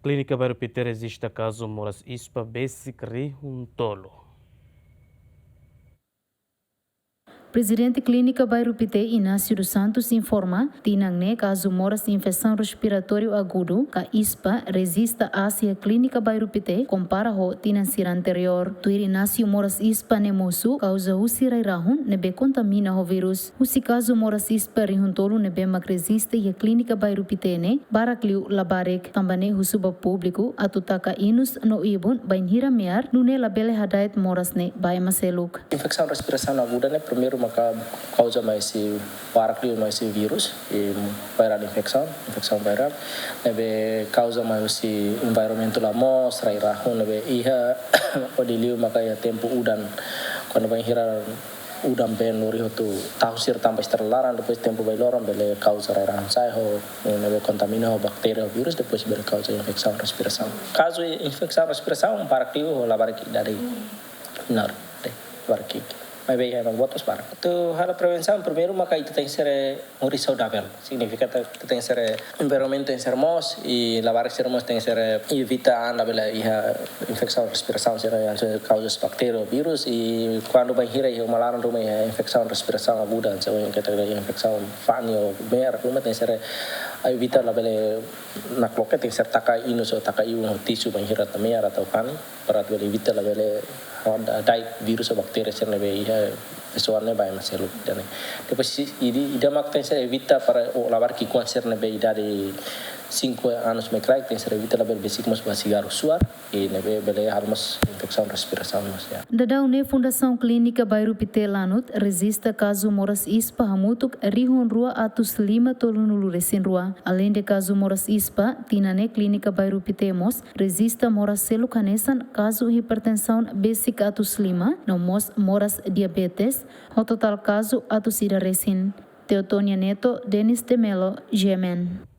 Clínica Bairro Pité resiste caso Moras ISPA Basic Rihuntolo. Presidente Clínica Bairro Pité, Inácio dos Santos, informa que caso moras infecção respiratório agudo, que a ISPA resista à Clínica Bairro Pité, compara com o anterior. Tuir Inácio moras ISPA nemosu, causa usirai rahun, nebe contamina o vírus. Usi caso moras ISPA rihuntolo nebe mak resiste e a Clínica Bairro Pité ne, barakliu labarek, tambane husuba público, atutaka inus no ibun, bain hiramear, nune labele hadait moras ne, bai maseluk. Infecção respiração aguda, né? Primeiro maka causa mais esse paraclio mais esse vírus e viral infecção viral nebe causa mais esse environmental la mostra ira nebe iha odiliu maka ya tempo udan quando vai hira udan ben lori tu tahu sir tambah terlarang depois tempo vai loram bele causa ira sai ho nebe contamina ho bakteri ho virus depois bele causa infecção respiração caso infecção respiração paraclio la barki dari benar deh barki. Mas bem, não botas para. Tu hal prevenção primeiro maka itu tem que ser muri saudável. Significa que tem que ser environment tem que ser mos e lavar ser mos tem que ser evita anda bela infecção respiração ser causas bactéria vírus e quando vai hira e malaran rumah infecção respiração aguda so yang kita infecção fanio mer rumah tem que ser evita la bela na cloque tem que ser taka inus ou taka iu tisu vai hira tamer atau fani para bela evita la bela dai virus ou bactéria ser na bela pessoalnya vai masuk dan depois ida mak tem ser evita para lavar que câncer na bela idade 5 anos me crai tem ser evita lavar basic mas cigarro suar e na bela almas infecção respiração mas ya. Dadau ne Fundação Clínica Bairro Pité lanut resista caso moras ISPA hamutuk rihun rua atus 5 tolunulu resin rua. Além de caso moras ISPA, tinane Clínica Bairro Pité mos resista moras selu kanesan caso hipertensão basic atus 5, no mos moras diabetes, o total caso atus ida resin. Teotonia Neto, Denis de Melo, Gemen.